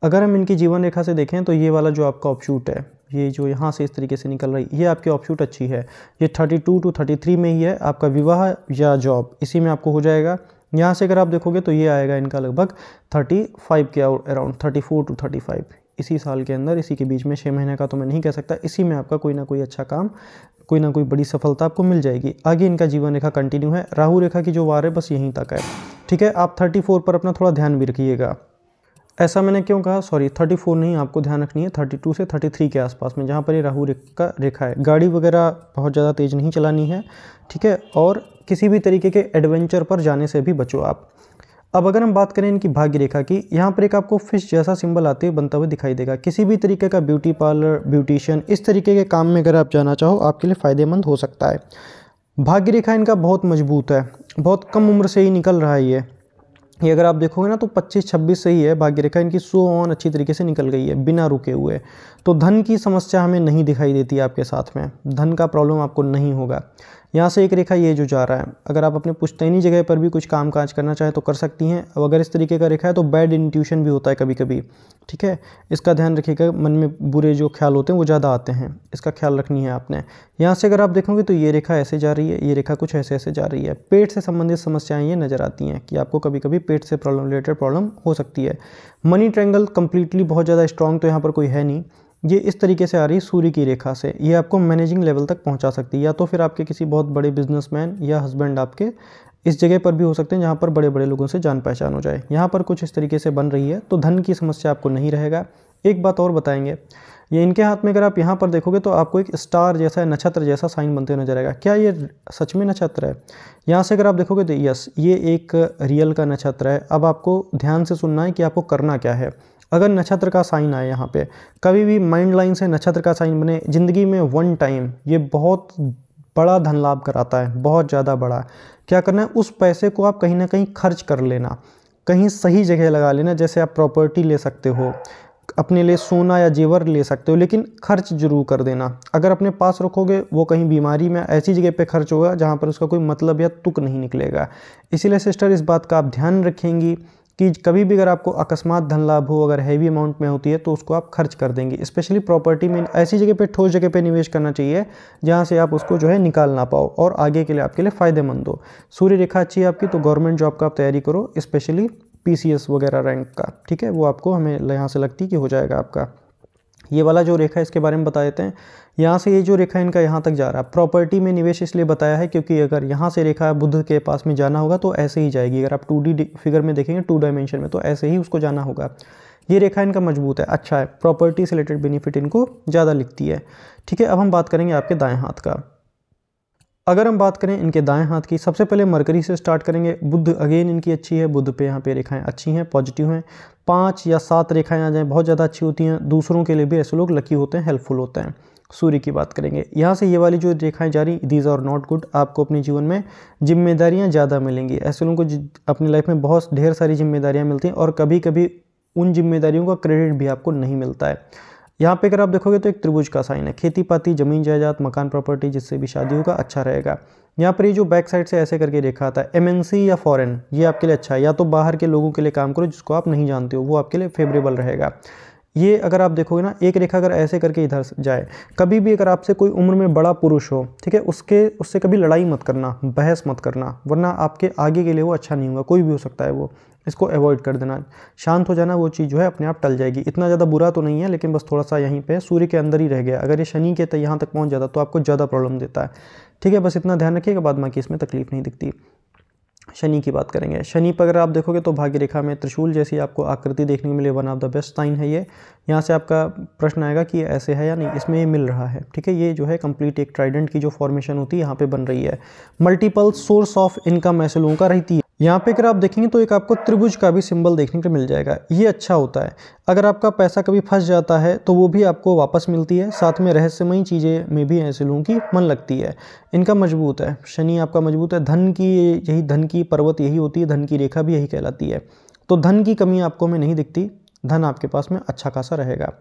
अगर हम इनकी जीवन रेखा से देखें तो ये वाला जो आपका ऑफशूट है, ये जो यहाँ से इस तरीके से निकल रही, ये आपकी ऑफशूट अच्छी है। ये 32 to 33 में ही है। आपका विवाह या जॉब इसी में आपको हो जाएगा। यहाँ से अगर आप देखोगे तो ये आएगा इनका लगभग 35 के अराउंड, 34 to 35 इसी साल के अंदर, इसी के बीच में। 6 महीने का तो मैं नहीं कह सकता, इसी में आपका कोई ना कोई अच्छा काम, कोई ना कोई बड़ी सफलता आपको मिल जाएगी। आगे इनका जीवन रेखा कंटिन्यू है, राहु रेखा की जो वार है बस यहीं तक है, ठीक है। आप 34 पर अपना थोड़ा ध्यान भी रखिएगा। ऐसा मैंने क्यों कहा, सॉरी 34 नहीं, आपको ध्यान रखनी है 32 से 33 के आसपास में, जहाँ पर ये राहु रेखा है। गाड़ी वगैरह बहुत ज़्यादा तेज़ नहीं चलानी है, ठीक है, और किसी भी तरीके के एडवेंचर पर जाने से भी बचो आप। अब अगर हम बात करें इनकी भाग्य रेखा की, यहाँ पर एक आपको फिश जैसा सिंबल आते हुए बनता हुआ दिखाई देगा। किसी भी तरीके का ब्यूटी पार्लर, ब्यूटिशियन, इस तरीके के काम में अगर आप जाना चाहो आपके लिए फ़ायदेमंद हो सकता है। भाग्य रेखा इनका बहुत मजबूत है, बहुत कम उम्र से ही निकल रहा है ये अगर आप देखोगे ना तो 25-26 से ही है भाग्य रेखा इनकी, सो ऑन अच्छी तरीके से निकल गई है बिना रुके हुए। तो धन की समस्या हमें नहीं दिखाई देती है आपके साथ में, धन का प्रॉब्लम आपको नहीं होगा। यहाँ से एक रेखा ये जो जा रहा है, अगर आप अपने पुश्तैनी जगह पर भी कुछ काम काज करना चाहें तो कर सकती हैं। अब अगर इस तरीके का रेखा है तो बैड इंट्यूशन भी होता है कभी कभी, ठीक है, इसका ध्यान रखिएगा। मन में बुरे जो ख्याल होते हैं वो ज़्यादा आते हैं, इसका ख्याल रखनी है आपने। यहाँ से अगर आप देखोगे तो ये रेखा ऐसे जा रही है, ये रेखा कुछ ऐसे ऐसे जा रही है। पेट से संबंधित समस्याएं ये नज़र आती हैं कि आपको कभी कभी पेट से रिलेटेड प्रॉब्लम हो सकती है। मनी ट्रायंगल कंप्लीटली बहुत ज़्यादा स्ट्रॉन्ग तो यहाँ पर कोई है नहीं, ये इस तरीके से आ रही है सूर्य की रेखा से, ये आपको मैनेजिंग लेवल तक पहुंचा सकती है, या तो फिर आपके किसी बहुत बड़े बिजनेसमैन या हस्बैंड आपके इस जगह पर भी हो सकते हैं जहां पर बड़े बड़े लोगों से जान पहचान हो जाए। यहाँ पर कुछ इस तरीके से बन रही है, तो धन की समस्या आपको नहीं रहेगा। एक बात और बताएंगे, ये इनके हाथ में अगर आप यहाँ पर देखोगे तो आपको एक स्टार जैसा, नक्षत्र जैसा साइन बनते हुए नजर आएगा। क्या ये सच में नक्षत्र है? यहाँ से अगर आप देखोगे तो यस, ये एक रियल का नक्षत्र है। अब आपको ध्यान से सुनना है कि आपको करना क्या है। अगर नक्षत्र का साइन आए यहाँ पे, कभी भी माइंड लाइन से नक्षत्र का साइन बने जिंदगी में वन टाइम, ये बहुत बड़ा धन लाभ कराता है, बहुत ज़्यादा बड़ा। क्या करना है, उस पैसे को आप कहीं ना कहीं खर्च कर लेना, कहीं सही जगह लगा लेना। जैसे आप प्रॉपर्टी ले सकते हो, अपने लिए सोना या जेवर ले सकते हो, लेकिन खर्च जरूर कर देना। अगर अपने पास रखोगे वो कहीं बीमारी में ऐसी जगह पे खर्च होगा जहाँ पर उसका कोई मतलब या तुक नहीं निकलेगा। इसीलिए सिस्टर इस बात का आप ध्यान रखेंगी कि कभी भी अगर आपको अकस्मात धन लाभ हो, अगर हैवी अमाउंट में होती है तो उसको आप खर्च कर देंगे। स्पेशली प्रॉपर्टी में ऐसी जगह पे, ठोस जगह पे निवेश करना चाहिए जहाँ से आप उसको जो है निकाल ना पाओ और आगे के लिए आपके लिए फ़ायदेमंद हो। सूर्य रेखा अच्छी है आपकी, तो गवर्नमेंट जॉब का आप तैयारी करो, स्पेशली PCS वगैरह रैंक का, ठीक है, वो आपको हमें यहाँ से लगती कि हो जाएगा आपका। ये वाला जो रेखा है इसके बारे में बता देते हैं। यहाँ से ये जो रेखा इनका यहाँ तक जा रहा है, प्रॉपर्टी में निवेश इसलिए बताया है क्योंकि अगर यहाँ से रेखा बुध के पास में जाना होगा तो ऐसे ही जाएगी। अगर आप 2D फिगर में देखेंगे, 2 डायमेंशन में, तो ऐसे ही उसको जाना होगा। ये रेखा इनका मजबूत है, अच्छा है, प्रॉपर्टी से रिलेटेड बेनिफिट इनको ज़्यादा लिखती है, ठीक है। अब हम बात करेंगे आपके दाएँ हाथ का। अगर हम बात करें इनके दाएं हाथ की, सबसे पहले मरकरी से स्टार्ट करेंगे। बुध अगेन इनकी अच्छी है, बुध पे यहाँ पे रेखाएं अच्छी हैं, पॉजिटिव हैं। 5 या 7 रेखाएं आ जाएं बहुत ज़्यादा अच्छी होती हैं। दूसरों के लिए भी ऐसे लोग लकी होते हैं, हेल्पफुल होते हैं। सूर्य की बात करेंगे, यहाँ से ये वाली जो रेखाएं जा रही, दीज आर नॉट गुड। आपको अपने जीवन में जिम्मेदारियाँ ज़्यादा मिलेंगी। ऐसे लोगों को अपनी लाइफ में बहुत ढेर सारी जिम्मेदारियाँ मिलती हैं और कभी कभी उन जिम्मेदारियों का क्रेडिट भी आपको नहीं मिलता है। यहाँ पे अगर आप देखोगे तो एक त्रिभुज का साइन है। खेती पाती, जमीन जायदाद, मकान, प्रॉपर्टी, जिससे भी शादी होगा अच्छा रहेगा। यहाँ पर ये जो बैक साइड से ऐसे करके रेखा आता है, MNC या फॉरेन, ये आपके लिए अच्छा है। या तो बाहर के लोगों के लिए काम करो जिसको आप नहीं जानते हो, वो आपके लिए फेवरेबल रहेगा। ये अगर आप देखोगे ना, एक रेखा अगर ऐसे करके इधर जाए, कभी भी अगर आपसे कोई उम्र में बड़ा पुरुष हो, ठीक है, उससे कभी लड़ाई मत करना, बहस मत करना, वरना आपके आगे के लिए वो अच्छा नहीं होगा। कोई भी हो सकता है वो, इसको अवॉइड कर देना, शांत हो जाना, वो चीज़ जो है अपने आप टल जाएगी। इतना ज़्यादा बुरा तो नहीं है, लेकिन बस थोड़ा सा यहीं पे सूर्य के अंदर ही रह गया। अगर ये शनि के यहाँ तक पहुँच जाता तो आपको ज़्यादा प्रॉब्लम देता है, ठीक है। बस इतना ध्यान रखिएगा, बाद बाकी इसमें तकलीफ नहीं दिखती। शनि की बात करेंगे, शनि पर अगर आप देखोगे तो भाग्य रेखा में त्रिशूल जैसी आपको आकृति देखने को मिले, one of the best sign है ये। यहाँ से आपका प्रश्न आएगा कि ये ऐसे है या नहीं, इसमें ये मिल रहा है, ठीक है। ये जो है कंप्लीट एक ट्राइडेंट की जो फॉर्मेशन होती है यहाँ पे बन रही है। मल्टीपल सोर्स ऑफ इनकम ऐसे लोगों का रहती है। यहाँ पे अगर आप देखेंगे तो एक आपको त्रिभुज का भी सिंबल देखने को मिल जाएगा, ये अच्छा होता है। अगर आपका पैसा कभी फंस जाता है तो वो भी आपको वापस मिलती है। साथ में रहस्यमयी चीज़ें में भी ऐसे लोगों की मन लगती है। इनका मजबूत है, शनि आपका मजबूत है। धन की यही, धन की पर्वत यही होती है, धन की रेखा भी यही कहलाती है। तो धन की कमी आपको में नहीं दिखती, धन आपके पास में अच्छा खासा रहेगा।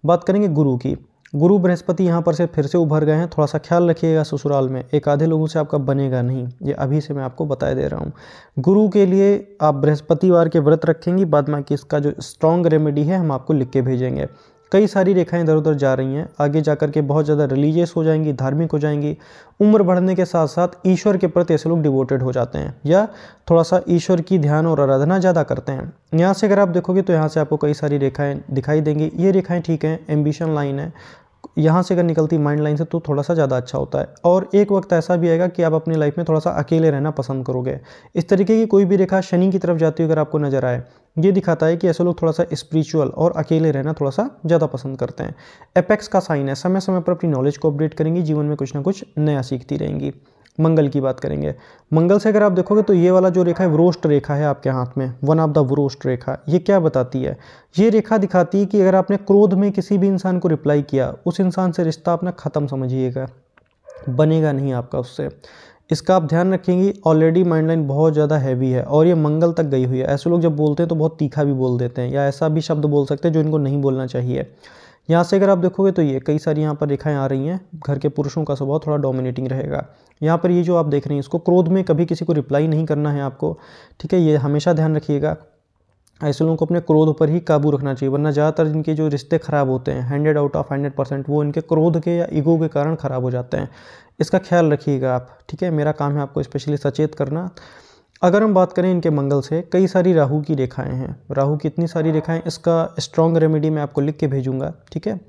बात करेंगे गुरु की। गुरु बृहस्पति यहाँ पर से फिर से उभर गए हैं, थोड़ा सा ख्याल रखिएगा ससुराल में, एक आधे लोगों से आपका बनेगा नहीं, ये अभी से मैं आपको बता दे रहा हूँ। गुरु के लिए आप बृहस्पतिवार के व्रत रखेंगी, बाद में कि इसका जो स्ट्रॉन्ग रेमेडी है हम आपको लिख के भेजेंगे। कई सारी रेखाएं इधर उधर जा रही हैं, आगे जाकर के बहुत ज़्यादा रिलीजियस हो जाएंगी, धार्मिक हो जाएंगी। उम्र बढ़ने के साथ साथ ईश्वर के प्रति ऐसे लोग डिवोटेड हो जाते हैं या थोड़ा सा ईश्वर की ध्यान और आराधना ज़्यादा करते हैं। यहाँ से अगर आप देखोगे तो यहाँ से आपको कई सारी रेखाएं दिखाई देंगी। ये रेखाएं ठीक हैं, एम्बिशन लाइन है, यहाँ से अगर निकलती माइंड लाइन से तो थोड़ा सा ज़्यादा अच्छा होता है। और एक वक्त ऐसा भी आएगा कि आप अपनी लाइफ में थोड़ा सा अकेले रहना पसंद करोगे। इस तरीके की कोई भी रेखा शनि की तरफ जाती हुई अगर आपको नजर आए, ये दिखाता है कि ऐसे लोग थोड़ा सा स्पिरिचुअल और अकेले रहना थोड़ा सा ज़्यादा पसंद करते हैं। एपेक्स का साइन है, समय समय पर अपनी नॉलेज को अपडेट करेंगी, जीवन में कुछ ना कुछ नया सीखती रहेंगी। मंगल की बात करेंगे, मंगल से अगर आप देखोगे तो ये वाला जो रेखा है व्रोष्ट रेखा है आपके हाथ में, वन ऑफ द व्रोष्ट रेखा। ये क्या बताती है? ये रेखा दिखाती है कि अगर आपने क्रोध में किसी भी इंसान को रिप्लाई किया, उस इंसान से रिश्ता अपना ख़त्म समझिएगा, बनेगा नहीं आपका उससे। इसका आप ध्यान रखेंगे। ऑलरेडी माइंड लाइन बहुत ज़्यादा हैवी है और ये मंगल तक गई हुई है। ऐसे लोग जब बोलते हैं तो बहुत तीखा भी बोल देते हैं या ऐसा भी शब्द बोल सकते हैं जो इनको नहीं बोलना चाहिए। यहाँ से अगर आप देखोगे तो ये कई सारी यहाँ पर रेखाएं आ रही हैं। घर के पुरुषों का स्वभाव थोड़ा डोमिनेटिंग रहेगा। यहाँ पर ये जो आप देख रहे हैं, इसको क्रोध में कभी किसी को रिप्लाई नहीं करना है आपको, ठीक है, ये हमेशा ध्यान रखिएगा। ऐसे लोगों को अपने क्रोध पर ही काबू रखना चाहिए, वरना ज़्यादातर जिनके जो रिश्ते ख़राब होते हैं 100 आउट ऑफ 100% वो इनके क्रोध के या ईगो के कारण ख़राब हो जाते हैं। इसका ख्याल रखिएगा आप, ठीक है। मेरा काम है आपको स्पेशली सचेत करना। अगर हम बात करें इनके मंगल से, कई सारी राहु की रेखाएं हैं। राहु की इतनी सारी रेखाएं, इसका स्ट्रॉन्ग रेमेडी मैं आपको लिख के भेजूंगा, ठीक है।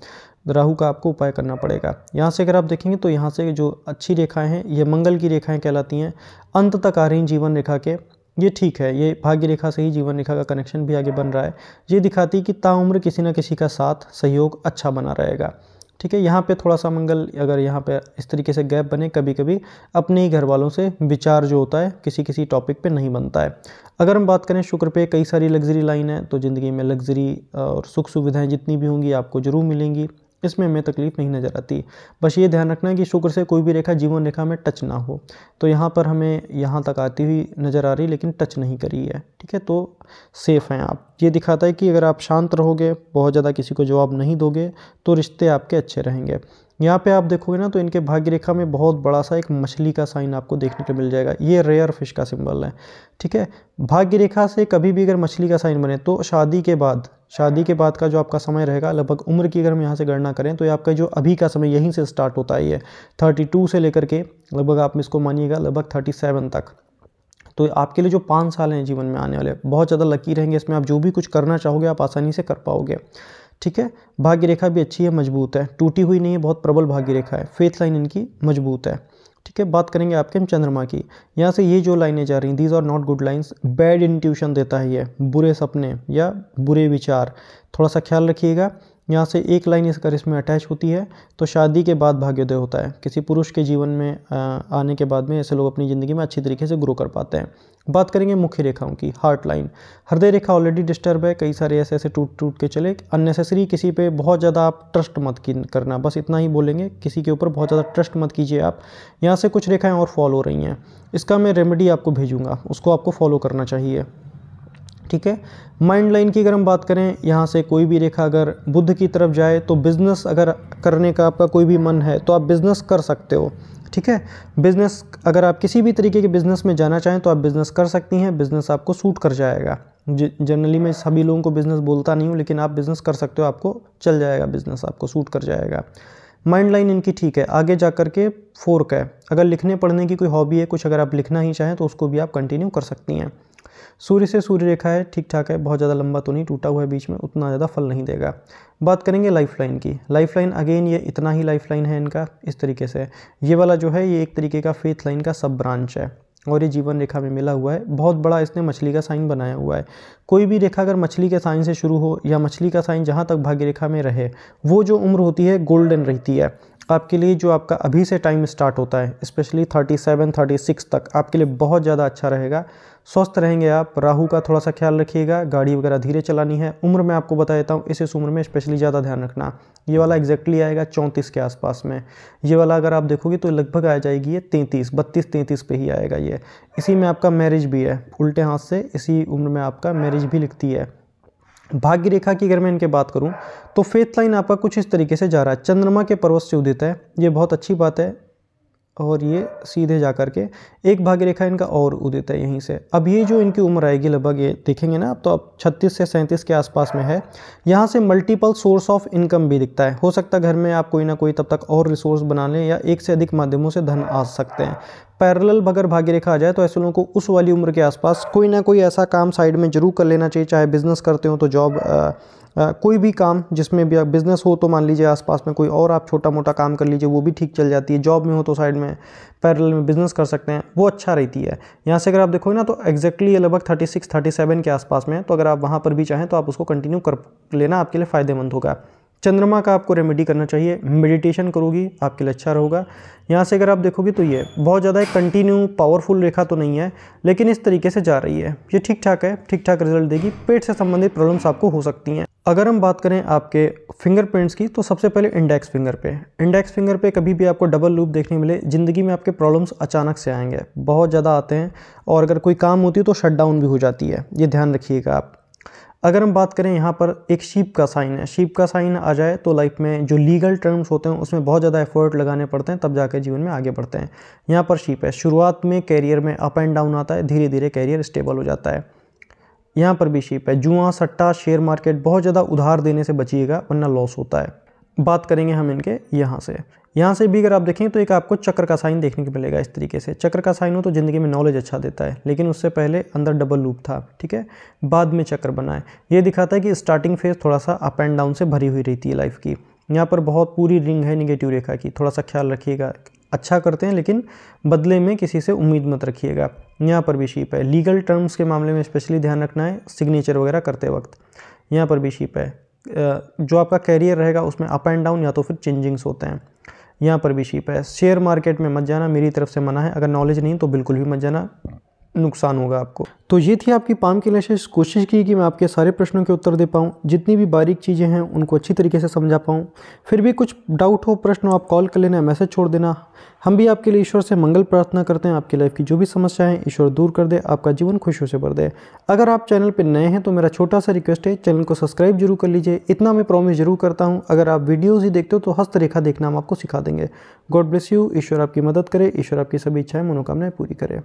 राहु का आपको उपाय करना पड़ेगा। यहाँ से अगर आप देखेंगे तो यहाँ से जो अच्छी रेखाएं हैं ये मंगल की रेखाएं कहलाती हैं। अंत तक आ रही जीवन रेखा के, ये ठीक है, ये भाग्य रेखा से ही जीवन रेखा का कनेक्शन भी आगे बन रहा है। ये दिखाती है कि ताउम्र किसी न किसी का साथ सहयोग अच्छा बना रहेगा, ठीक है। यहाँ पे थोड़ा सा मंगल अगर यहाँ पे इस तरीके से गैप बने, कभी कभी अपने ही घर वालों से विचार जो होता है किसी किसी टॉपिक पे नहीं बनता है। अगर हम बात करें शुक्र पे, कई सारी लग्जरी लाइन है, तो ज़िंदगी में लग्जरी और सुख सुविधाएं जितनी भी होंगी आपको ज़रूर मिलेंगी, इसमें हमें तकलीफ नहीं नज़र आती। बस ये ध्यान रखना है कि शुक्र से कोई भी रेखा जीवन रेखा में टच ना हो। तो यहाँ पर हमें यहाँ तक आती हुई नज़र आ रही लेकिन टच नहीं करी है, ठीक है, तो सेफ़ हैं आप। ये दिखाता है कि अगर आप शांत रहोगे, बहुत ज़्यादा किसी को जवाब नहीं दोगे, तो रिश्ते आपके अच्छे रहेंगे। यहाँ पे आप देखोगे ना तो इनके भाग्य रेखा में बहुत बड़ा सा एक मछली का साइन आपको देखने को मिल जाएगा। ये रेयर फिश का सिंबल है, ठीक है। भाग्य रेखा से कभी भी अगर मछली का साइन बने तो शादी के बाद का जो आपका समय रहेगा, लगभग उम्र की अगर हम यहाँ से गणना करें तो ये आपका जो अभी का समय यहीं से स्टार्ट होता है। ये 32 से लेकर के लगभग आप इसको मानिएगा लगभग 37 तक। तो आपके लिए जो 5 साल हैं जीवन में आने वाले, बहुत ज़्यादा लकी रहेंगे। इसमें आप जो भी कुछ करना चाहोगे आप आसानी से कर पाओगे, ठीक है। भाग्य रेखा भी अच्छी है, मजबूत है, टूटी हुई नहीं है, बहुत प्रबल भाग्य रेखा है। फेथ लाइन इनकी मजबूत है, ठीक है। बात करेंगे आपके हम चंद्रमा की। यहाँ से ये जो लाइनें जा रही हैं, these are not good lines. Bad intuition देता है ये, बुरे सपने या बुरे विचार, थोड़ा सा ख्याल रखिएगा। यहाँ से एक लाइन अगर इसमें अटैच होती है तो शादी के बाद भाग्योदय होता है। किसी पुरुष के जीवन में आने के बाद में ऐसे लोग अपनी ज़िंदगी में अच्छी तरीके से ग्रो कर पाते हैं। बात करेंगे मुख्य रेखाओं की, हार्ट लाइन। हृदय रेखा ऑलरेडी डिस्टर्ब है, कई सारे ऐसे टूट के चले। अननेसेसरी किसी पे बहुत ज़्यादा आप ट्रस्ट मत करना, बस इतना ही बोलेंगे, किसी के ऊपर बहुत ज़्यादा ट्रस्ट मत कीजिए आप। यहाँ से कुछ रेखाएँ और फॉलो हो रही हैं, इसका मैं रेमेडी आपको भेजूँगा, उसको आपको फॉलो करना चाहिए, ठीक है। माइंड लाइन की अगर हम बात करें, यहाँ से कोई भी रेखा अगर बुध की तरफ जाए तो बिज़नेस अगर करने का आपका कोई भी मन है तो आप बिज़नेस कर सकते हो, ठीक है। बिज़नेस अगर आप किसी भी तरीके के बिज़नेस में जाना चाहें तो आप बिज़नेस कर सकती हैं, बिज़नेस आपको सूट कर जाएगा। जनरली मैं सभी लोगों को बिज़नेस बोलता नहीं हूँ, लेकिन आप बिज़नेस कर सकते हो, आपको चल जाएगा, बिज़नेस आपको सूट कर जाएगा। माइंड लाइन इनकी ठीक है। आगे जा कर के फोर्क है, अगर लिखने पढ़ने की कोई हॉबी है, कुछ अगर आप लिखना ही चाहें तो उसको भी आप कंटिन्यू कर सकती हैं। सूर्य से सूर्य रेखा है, ठीक ठाक है, बहुत ज़्यादा लंबा तो नहीं, टूटा हुआ है बीच में, उतना ज़्यादा फल नहीं देगा। बात करेंगे लाइफ लाइन की। लाइफ लाइन अगेन ये इतना ही लाइफ लाइन है इनका, इस तरीके से। ये वाला जो है ये एक तरीके का फेथ लाइन का सब ब्रांच है और ये जीवन रेखा में मिला हुआ है। बहुत बड़ा इसने मछली का साइन बनाया हुआ है। कोई भी रेखा अगर मछली के साइन से शुरू हो या मछली का साइन जहाँ तक भाग्य रेखा में रहे, वो जो उम्र होती है गोल्डन रहती है आपके लिए। जो आपका अभी से टाइम स्टार्ट होता है स्पेशली 37-36 तक आपके लिए बहुत ज़्यादा अच्छा रहेगा। स्वस्थ रहेंगे आप। राहु का थोड़ा सा ख्याल रखिएगा, गाड़ी वगैरह धीरे चलानी है। उम्र में आपको बता देता हूँ, इस उम्र में स्पेशली ज़्यादा ध्यान रखना। ये वाला एग्जैक्टली आएगा 34 के आसपास में। ये वाला अगर आप देखोगे तो लगभग आ जाएगी ये 32-33 पे ही आएगा ये। इसी में आपका मैरिज भी है, उल्टे हाथ से इसी उम्र में आपका मैरिज भी लिखती है। भाग्य रेखा की अगर मैं इनके बात करूं तो फेथ लाइन आपका कुछ इस तरीके से जा रहा है। चंद्रमा के पर्वत से उदित है, ये बहुत अच्छी बात है। और ये सीधे जा कर के एक भाग्य रेखा इनका और उदित है यहीं से। अब ये जो इनकी उम्र आएगी लगभग, ये देखेंगे ना तो अब 36 से 37 के आसपास में है। यहाँ से मल्टीपल सोर्स ऑफ इनकम भी दिखता है। हो सकता है घर में आप कोई ना कोई तब तक और रिसोर्स बना लें या एक से अधिक माध्यमों से धन आ सकते हैं। पैरेलल अगर भाग्य रेखा आ जाए तो ऐसे लोगों को उस वाली उम्र के आसपास कोई ना कोई ऐसा काम साइड में जरूर कर लेना चाहिए, चाहे बिजनेस करते हो तो जॉब, कोई भी काम जिसमें भी बिजनेस हो तो मान लीजिए आसपास में कोई और आप छोटा मोटा काम कर लीजिए, वो भी ठीक चल जाती है। जॉब में हो तो साइड में पैरेलल में बिजनेस कर सकते हैं, वो अच्छा रहती है। यहाँ से अगर आप देखोगे ना तो एग्जैक्टली ये लगभग 36-37 के आसपास में है, तो अगर आप वहाँ पर भी चाहें तो आप उसको कंटिन्यू कर लेना, आपके लिए फ़ायदेमंद होगा। चंद्रमा का आपको रेमेडी करना चाहिए, मेडिटेशन करोगी आपके लिए अच्छा रहेगा। यहाँ से अगर आप देखोगे तो ये बहुत ज़्यादा एक कंटिन्यू पावरफुल रेखा तो नहीं है, लेकिन इस तरीके से जा रही है, ये ठीक ठाक है, ठीक ठाक रिजल्ट देगी। पेट से संबंधित प्रॉब्लम्स आपको हो सकती हैं। अगर हम बात करें आपके फिंगरप्रिंट्स की तो सबसे पहले इंडेक्स फिंगर पे कभी भी आपको डबल लूप देखने मिले, ज़िंदगी में आपके प्रॉब्लम्स अचानक से आएंगे, बहुत ज़्यादा आते हैं, और अगर कोई काम होती है तो शट डाउन भी हो जाती है, ये ध्यान रखिएगा आप। अगर हम बात करें यहाँ पर एक शीप का साइन है, शीप का साइन आ जाए तो लाइफ में जो लीगल टर्म्स होते हैं उसमें बहुत ज़्यादा एफर्ट लगाने पड़ते हैं, तब जाकर जीवन में आगे बढ़ते हैं। यहाँ पर शीप है, शुरुआत में कैरियर में अप एंड डाउन आता है, धीरे धीरे कैरियर स्टेबल हो जाता है। यहाँ पर भी शीप है। जुआ, सट्टा, शेयर मार्केट, बहुत ज़्यादा उधार देने से बचिएगा वरना लॉस होता है। बात करेंगे हम इनके यहाँ से भी अगर आप देखें तो एक आपको चक्र का साइन देखने को मिलेगा। इस तरीके से चक्र का साइन हो तो ज़िंदगी में नॉलेज अच्छा देता है, लेकिन उससे पहले अंदर डबल लूप था, ठीक है, बाद में चक्र बना है। ये दिखाता है कि स्टार्टिंग फेज थोड़ा सा अप एंड डाउन से भरी हुई रहती है लाइफ की। यहाँ पर बहुत पूरी रिंग है निगेटिव रेखा की, थोड़ा सा ख्याल रखिएगा। अच्छा करते हैं लेकिन बदले में किसी से उम्मीद मत रखिएगा। यहाँ पर भी शीप है। लीगल टर्म्स के मामले में स्पेशली ध्यान रखना है सिग्नेचर वगैरह करते वक्त। यहाँ पर भी शीप है। जो आपका कैरियर रहेगा उसमें अप एंड डाउन या तो फिर चेंजिंग्स होते हैं। यहाँ पर भी शीप है। शेयर मार्केट में मत जाना, मेरी तरफ से मना है। अगर नॉलेज नहीं तो बिल्कुल भी मत जाना, नुकसान होगा आपको। तो ये थी आपकी पाम की लैशेस। कोशिश की कि मैं आपके सारे प्रश्नों के उत्तर दे पाऊँ, जितनी भी बारीक चीज़ें हैं उनको अच्छी तरीके से समझा पाऊँ। फिर भी कुछ डाउट हो, प्रश्न हो, आप कॉल कर लेना, मैसेज छोड़ देना। हम भी आपके लिए ईश्वर से मंगल प्रार्थना करते हैं, आपकी लाइफ की जो भी समस्याएं ईश्वर दूर कर दे, आपका जीवन खुशियों से भर दे। अगर आप चैनल पर नए हैं तो मेरा छोटा सा रिक्वेस्ट है, चैनल को सब्सक्राइब जरूर कर लीजिए। इतना मैं प्रॉमिस जरूर करता हूँ, अगर आप वीडियोज़ ही देखते हो तो हस्तरेखा देखना हम आपको सिखा देंगे। God bless you. ईश्वर आपकी मदद करे, ईश्वर आपकी सभी इच्छाएं मनोकामनाएं पूरी करे।